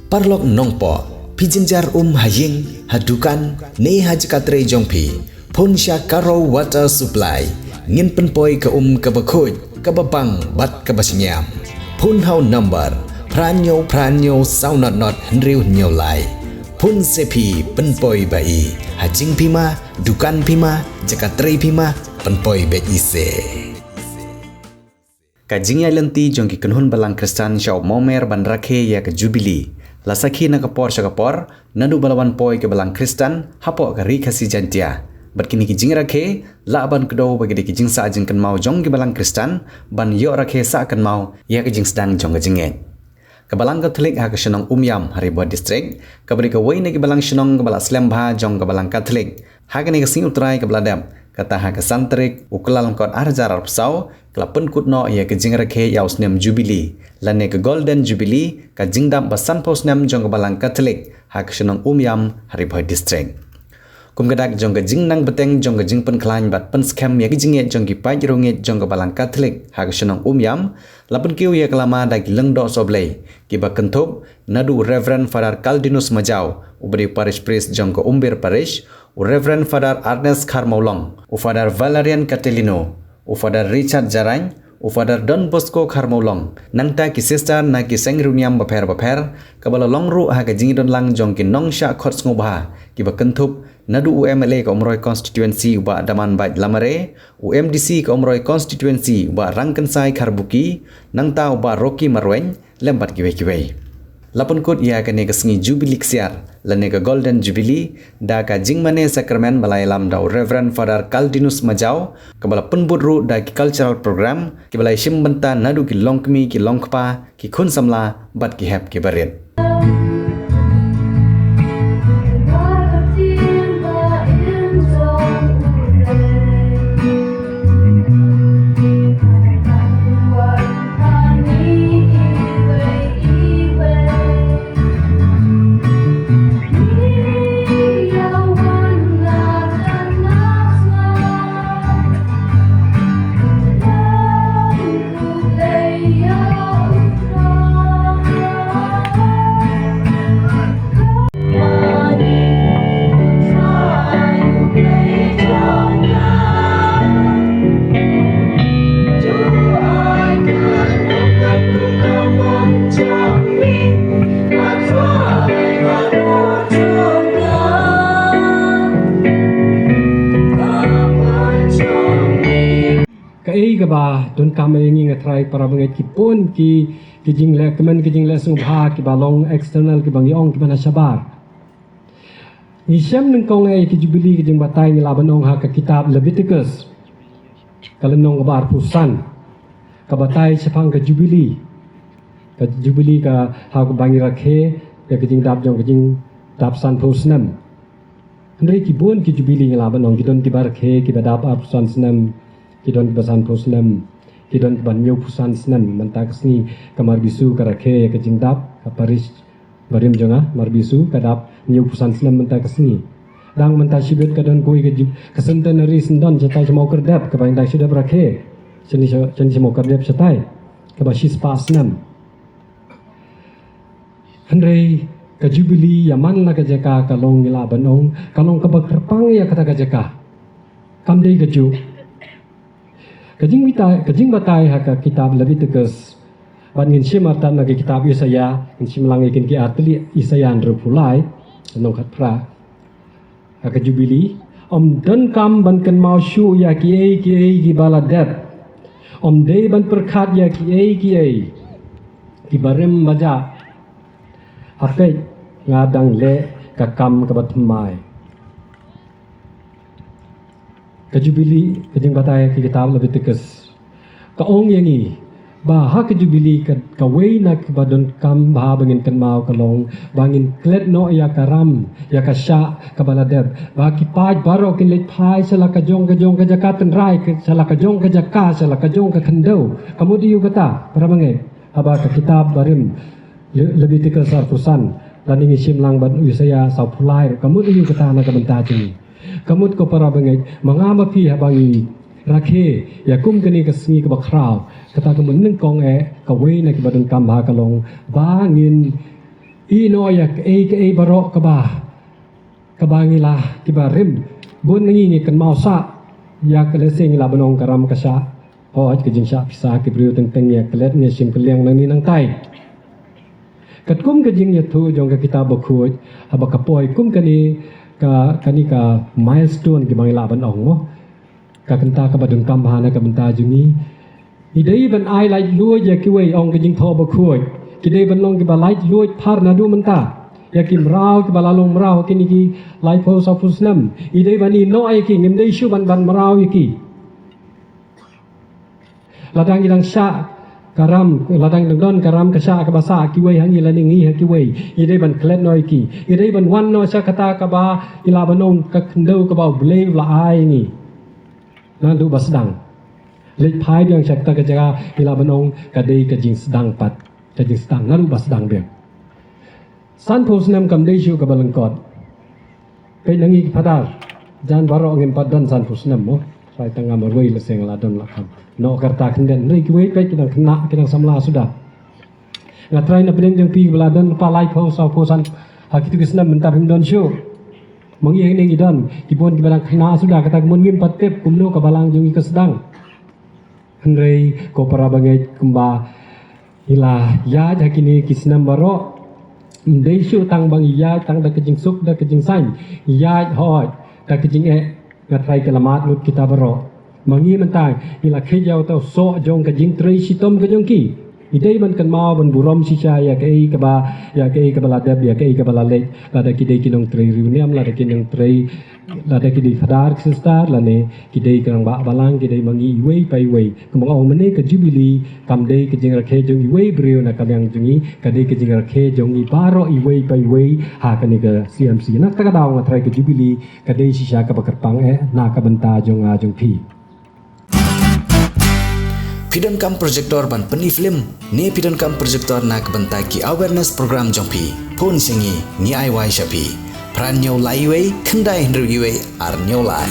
Parlok nongpo pijinjar haying hadukan ne hajkatre jongpi ponsya karo water supply ngin penpoi ke kebakhoj kebabang bat kebasinyam pun hau number pranyo saunot henriu nyolai pun sepi penpoi bai hajing pima dukan pima jakatre pima penpoi be ise kajing ya lenti jongki kenhun balang Kristen syau momer ban rakhe ya ke jubili lasaki na kapor nadu balawan poi ke balang Kristen hapo ke rikasi jantia berkini kijing rakhe laban kedo bagi kijing sa jing kan mau jong ke balang Kristen ban yo rakhe sa kan mau ya kijing sedang jong ke jinget ke balang Katolik ha ke senong umyam hari buat distrik ke beri ke wei ne ke balang senong ke balang Slembha jong ke balang Katolik ha ke ne ke sing utrai ke baladam kata ha ke santrik ukelal kot arjar arpsau kelapun kutno ya ke jing rakhe yaus nem jubili lane ke golden jubilee ka jingdam basan posnam jong ke balang Katolik ha ke senong umyam hari buat distrik kum gadak jong ke jing nang beteng jong ke jing pen klan bat pen scam ya ke jinget jong ki pai ronget jong ke balang Katolik ha ke senong umyam lapun kiu ya kelama dak lengdo soblei ki ba kentup nadu Reverend Father Caldinus Majau ubri parish priest jong ke umbir parish Reverend Father Ernest Carmolong Father Valerian Catelino Father Richard Jarang Father Don Bosco Carmolong nangta ki sister na ki sengruniam baper kabala longru ha ke jingidon lang jong ki nongsha khots ngobha ki ba kentup nadu UMLA ka umroi constituency uba daman bait lamare UMDC ka umroi constituency uba rangkensai karbuki nangta uba Rocky Marwen lembat kiwe lapun kut ia kene kesengi jubilee ksiar lane ke golden jubilee da ka jingmane sakramen balai lam dau Reverend Father Caldinus Majau kebala penbudru da ki cultural program ki balai simbenta nadu ki longkmi ki longkpa ki khun samla bat ki hep ki barit ba don kame ngi ngatrai para bangai ki pon ki jingle kemen ki jingle subha ki balong external ki bangi ong ki bana sabar ni syam nang kong ai ki jubili ki jing batai ni laban ong ha ka kitab Leviticus kalenong bar pusan ka batai sepang ka jubili ka ha ka bangi rakhe ya ki jing dap jong ki jing dap san pusnam ndri ki bon ki jubili ni laban ong ki don ki bar khe ki badap ap san snam kidon basan posnam kidon banyo pusan snan mentak sni kamar bisu karakhe ke jingdap kaparis barim jonga marbisu kadap nyu pusan snan mentak sni dang mentak sibet kadon koi ke kesenten ri sendon jatai semau kerdap ke bang dai sudah rakhe seni semau kerdap jatai ke basis pasnam handrei ke jubili yaman la ke jaka kalong ngila banong kalong ke bakrpang ya kata ke jaka kamdei keju kajing batai haka kitab Leviticus ban ngin simatan lagi kitab Yesaya ngin simlang ikin ki atli Yesaya andro pulai nong khatra haka jubili om don kam ban kan mau shu ya ki ki baladat om dei ban perkhat ya ki ki barem baja ape ngadang le kakam kabatmai kejubili kejing batai ki kitab Leviticus ka ong yangi ba ha kejubili ka wei na ka badon kam ba bangin kan mau kalong bangin klet no ya karam ya ka sha ka baladeb ba ki paj baro kin let phai sala ka jong ka jakatan rai sala ka jong ka jakka sala ka jong ka khandau kamu diu kata para bangai aba ka kitab barim Leviticus arpusan dan ini simlang ban Yesaya saupulai kamu diu kata na ka bentaji kamut ko para bangai mangama pi habangi rakhe ya kum kani ka singi ka bakrau kata ka mun kong e ka wei na ki badun kam ha kalong bangin ino ya ke barok ke bangilah ki barim bun ngi kan mau sa ya ke lesing la benong karam kasha ho ke jing sha pisa ki briu teng ya kelet ni sim keliang nang ni nang tai kat kum ke jing ya thu jong ka kita bokhuj aba ka poi kum kani ka milestone ki bangila ban ong mo ka kenta ka badun kam hana ka benta jungi idai ban ai lai luo ya ki wei ong ke jing tho bokhuj ki dei ban long ki ba lai luo phar na du menta ya ki mrau ki balalong mrau ki ni ki lai pho sa pusnam idai bani no ai ki ngim dei shu ban mrau ki ladang idang sha karam ladang don karam ka sha ka basa ki wei hangi la ningi ha ki wei idai ban klet noi ki idai ban wan no sha kata ka ba ila banon ka khndau ka ba blei la ai ni nan du basdang lek phai yang sha kata ka jaga ila banon ka dei ka jing sedang pat ka jing sedang nan du basdang be san pusnam kam dei shu ka balangkot pe nangi ki padar jan baro ngem padan san pusnam mo sai tangga marwei le seng la don la kham no karta khnden nei ki wei pe ki dang khna ki dang samla sudah ngatrai na pedeng jeng pi beladan pa lai pho sa pho san hakitu kisnam menta bim don shu mangi heng ning idon ki bon ki balang khna sudah kata mun ngim patep kumno ka balang jung ki sedang hendrei ko para bangai kumba ila ya jakini kisnam baro ndei shu tang bang ya tang da kejing suk da kejing san ya hoi da kejing ngatrai kelamat lut kita baro mangi mentang ila khejau tau so jong kejing trei sitom kejong ki idai ban kan mau ban burom si cha ya ke ka bala dab ya ke ka bala le la da kidai kinong trei riuniam la da kinong trei la da kidai fadar sistar la ne kidai kan ba balang kidai mangi wei pai wei kumang ong mene ka jubilee kam dei kejing rakhe jong wei breu na kam yang jungi ka dei kejing rakhe jong i baro i wei pai wei ha ka ni ka CMC nak ta ka daw ngatrai ka jubilee ka dei si sha ka bakarpang na ka benta jong a jong phi Pidon kam projector ban peni film ne pidon kam projector nak bentai ki awareness program jompi pon singi ni ai wai shapi pran nyau lai wei khandai hndru wei ar nyau lai